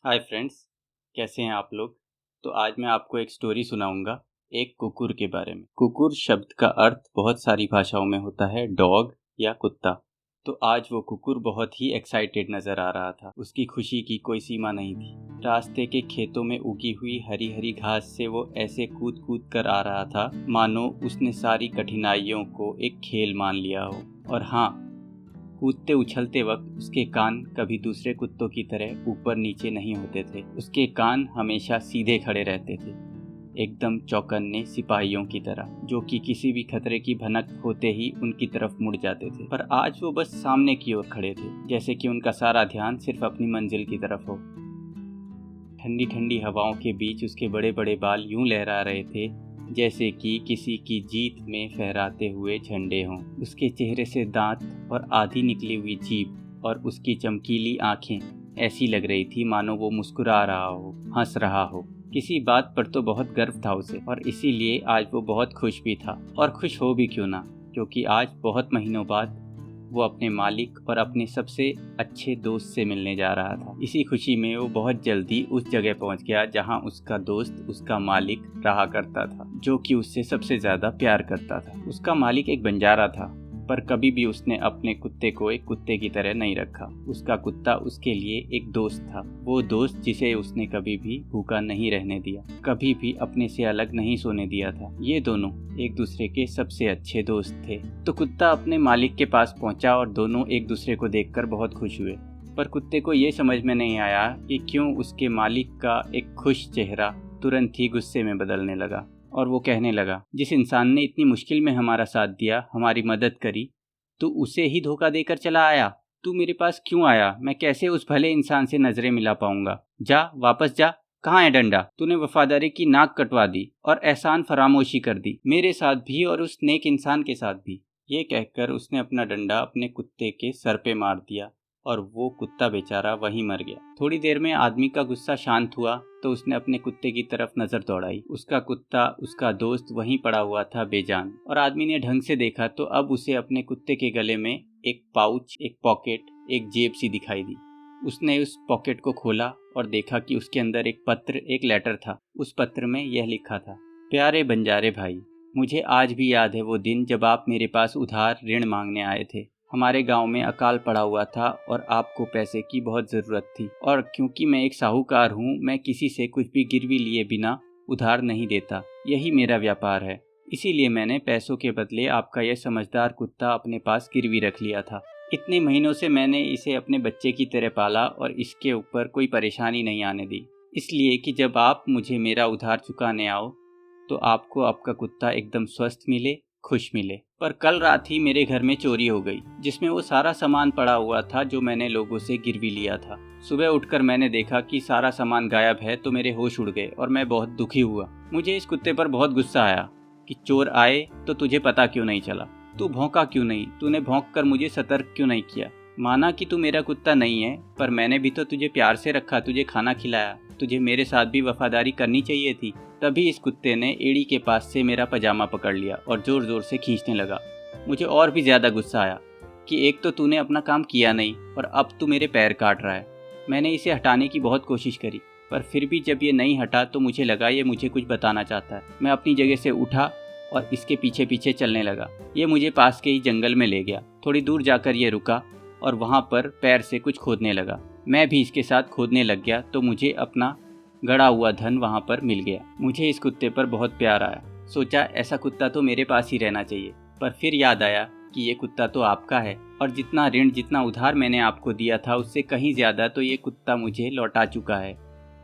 Hi friends, कैसे हैं आप लोग। तो आज मैं आपको एक स्टोरी सुनाऊंगा एक कुकुर के बारे में। कुकुर शब्द का अर्थ बहुत सारी भाषाओं में होता है डॉग या कुत्ता। तो आज वो कुकुर बहुत ही एक्साइटेड नज़र आ रहा था। उसकी खुशी की कोई सीमा नहीं थी। रास्ते के खेतों में उगी हुई हरी हरी घास से वो ऐसे कूद कूद कर आ रहा था मानो उसने सारी कठिनाइयों को एक खेल मान लिया हो। और हाँ, कूदते उछलते वक्त उसके कान कभी दूसरे कुत्तों की तरह ऊपर नीचे नहीं होते थे। उसके कान हमेशा सीधे खड़े रहते थे, एकदम चौकन्ने सिपाहियों की तरह, जो कि किसी भी खतरे की भनक होते ही उनकी तरफ मुड़ जाते थे। पर आज वो बस सामने की ओर खड़े थे, जैसे कि उनका सारा ध्यान सिर्फ अपनी मंजिल की तरफ हो। ठंडी ठंडी हवाओं के बीच उसके बड़े बड़े बाल यूं लहरा रहे थे जैसे कि किसी की जीत में फहराते हुए झंडे हों। उसके चेहरे से दांत और आधी निकली हुई जीभ और उसकी चमकीली आंखें ऐसी लग रही थी मानो वो मुस्कुरा रहा हो, हंस रहा हो। किसी बात पर तो बहुत गर्व था उसे, और इसीलिए आज वो बहुत खुश भी था। और खुश हो भी क्यों ना, क्योंकि आज बहुत महीनों बाद वो अपने मालिक और अपने सबसे अच्छे दोस्त से मिलने जा रहा था। इसी खुशी में वो बहुत जल्दी उस जगह पहुंच गया जहां उसका दोस्त, उसका मालिक रहा करता था, जो कि उससे सबसे ज्यादा प्यार करता था। उसका मालिक एक बंजारा था, पर कभी भी उसने अपने कुत्ते को एक कुत्ते की तरह नहीं रखा। उसका कुत्ता उसके लिए एक दोस्त था, वो दोस्त जिसे उसने कभी भी भूखा नहीं रहने दिया, कभी भी अपने से अलग नहीं सोने दिया था। ये दोनों एक दूसरे के सबसे अच्छे दोस्त थे। तो कुत्ता अपने मालिक के पास पहुंचा और दोनों एक दूसरे को देखकर बहुत खुश हुए। पर कुत्ते को ये समझ में नहीं आया कि क्यों उसके मालिक का एक खुश चेहरा तुरंत ही गुस्से में बदलने लगा। और वो कहने लगा, जिस इंसान ने इतनी मुश्किल में हमारा साथ दिया, हमारी मदद करी, तू उसे ही धोखा देकर चला आया। तू मेरे पास क्यों आया? मैं कैसे उस भले इंसान से नजरें मिला पाऊंगा? जा, वापस जा। कहाँ है डंडा? तूने वफादारी की नाक कटवा दी और एहसान फरामोशी कर दी, मेरे साथ भी और उस नेक इंसान के साथ भी। ये कहकर उसने अपना डंडा अपने कुत्ते के सर पे मार दिया और वो कुत्ता बेचारा वहीं मर गया। थोड़ी देर में आदमी का गुस्सा शांत हुआ तो उसने अपने कुत्ते की तरफ नजर दौड़ाई। उसका कुत्ता, उसका दोस्त वहीं पड़ा हुआ था बेजान। और आदमी ने ढंग से देखा तो अब उसे अपने कुत्ते के गले में एक पाउच, एक पॉकेट, एक जेब सी दिखाई दी। उसने उस पॉकेट को खोला और देखा कि उसके अंदर एक पत्र, एक लेटर था। उस पत्र में यह लिखा था, प्यारे बंजारे भाई, मुझे आज भी याद है वो दिन जब आप मेरे पास उधार ऋण मांगने आए थे। हमारे गांव में अकाल पड़ा हुआ था और आपको पैसे की बहुत ज़रूरत थी, और क्योंकि मैं एक साहूकार हूँ, मैं किसी से कुछ भी गिरवी लिए बिना उधार नहीं देता। यही मेरा व्यापार है। इसीलिए मैंने पैसों के बदले आपका यह समझदार कुत्ता अपने पास गिरवी रख लिया था। इतने महीनों से मैंने इसे अपने बच्चे की तरह पाला और इसके ऊपर कोई परेशानी नहीं आने दी, इसलिए कि जब आप मुझे मेरा उधार चुकाने आओ तो आपको आपका कुत्ता एकदम स्वस्थ मिले, खुश मिले। पर कल रात ही मेरे घर में चोरी हो गई, जिसमें वो सारा सामान पड़ा हुआ था जो मैंने लोगों से गिरवी लिया था। सुबह उठकर मैंने देखा कि सारा सामान गायब है तो मेरे होश उड़ गए और मैं बहुत दुखी हुआ। मुझे इस कुत्ते पर बहुत गुस्सा आया कि चोर आए तो तुझे पता क्यों नहीं चला? तू भौंका क्यों नहीं? तूने भौंक कर मुझे सतर्क क्यों नहीं किया? माना कि तू मेरा कुत्ता नहीं है, पर मैंने भी तो तुझे प्यार से रखा, तुझे खाना खिलाया, तुझे मेरे साथ भी वफादारी करनी चाहिए थी। तभी इस कुत्ते ने एड़ी के पास से मेरा पजामा पकड़ लिया और जोर जोर से खींचने लगा। मुझे और भी ज्यादा गुस्सा आया कि एक तो तूने अपना काम किया नहीं और अब तू मेरे पैर काट रहा है। मैंने इसे हटाने की बहुत कोशिश करी, पर फिर भी जब ये नहीं हटा तो मुझे लगा ये मुझे कुछ बताना चाहता है। मैं अपनी जगह से उठा और इसके पीछे पीछे चलने लगा। ये मुझे पास के ही जंगल में ले गया। थोड़ी दूर जाकर ये रुका और वहाँ पर पैर से कुछ खोदने लगा। मैं भी इसके साथ खोदने लग गया तो मुझे अपना गड़ा हुआ धन वहाँ पर मिल गया। मुझे इस कुत्ते पर बहुत प्यार आया। सोचा ऐसा कुत्ता तो मेरे पास ही रहना चाहिए। पर फिर याद आया कि ये कुत्ता तो आपका है और जितना ऋण, जितना उधार मैंने आपको दिया था उससे कहीं ज्यादा तो ये कुत्ता मुझे लौटा चुका है,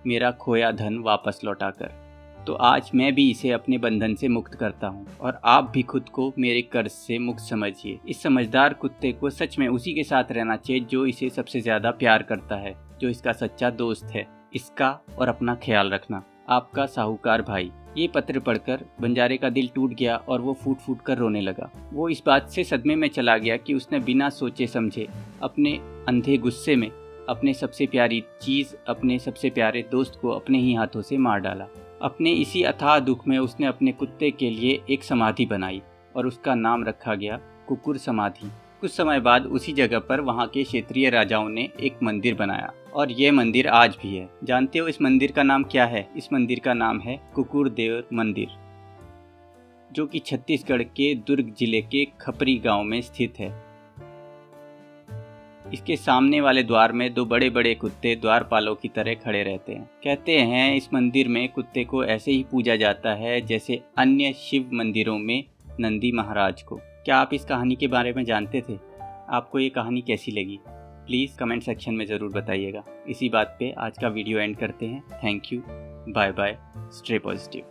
मेरा खोया धन वापस लौटाकर। तो आज मैं भी इसे अपने बंधन से मुक्त करता हूँ और आप भी खुद को मेरे कर्ज से मुक्त समझिए। इस समझदार कुत्ते को सच में उसी के साथ रहना चाहिए जो इसे सबसे ज्यादा प्यार करता है, जो इसका सच्चा दोस्त है। इसका और अपना ख्याल रखना। आपका साहूकार भाई। ये पत्र पढ़कर बंजारे का दिल टूट गया और वो फूट फूट कर रोने लगा। वो इस बात से सदमे में चला गया कि उसने बिना सोचे समझे, अपने अंधे गुस्से में अपने सबसे प्यारी चीज़, अपने सबसे प्यारे दोस्त को अपने ही हाथों से मार डाला। अपने इसी अथाह दुख में उसने अपने कुत्ते के लिए एक समाधि बनाई और उसका नाम रखा गया कुकुर समाधि। कुछ समय बाद उसी जगह पर वहाँ के क्षेत्रीय राजाओं ने एक मंदिर बनाया और ये मंदिर आज भी है। जानते हो इस मंदिर का नाम क्या है? इस मंदिर का नाम है कुकुरदेव मंदिर, जो कि छत्तीसगढ़ के दुर्ग जिले के खपरी गांव में स्थित है। इसके सामने वाले द्वार में दो बड़े बड़े कुत्ते द्वारपालों की तरह खड़े रहते हैं। कहते हैं इस मंदिर में कुत्ते को ऐसे ही पूजा जाता है जैसे अन्य शिव मंदिरों में नंदी महाराज को। क्या आप इस कहानी के बारे में जानते थे? आपको ये कहानी कैसी लगी? प्लीज़ कमेंट सेक्शन में ज़रूर बताइएगा। इसी बात पे आज का वीडियो एंड करते हैं। Thank you, bye bye, stay positive.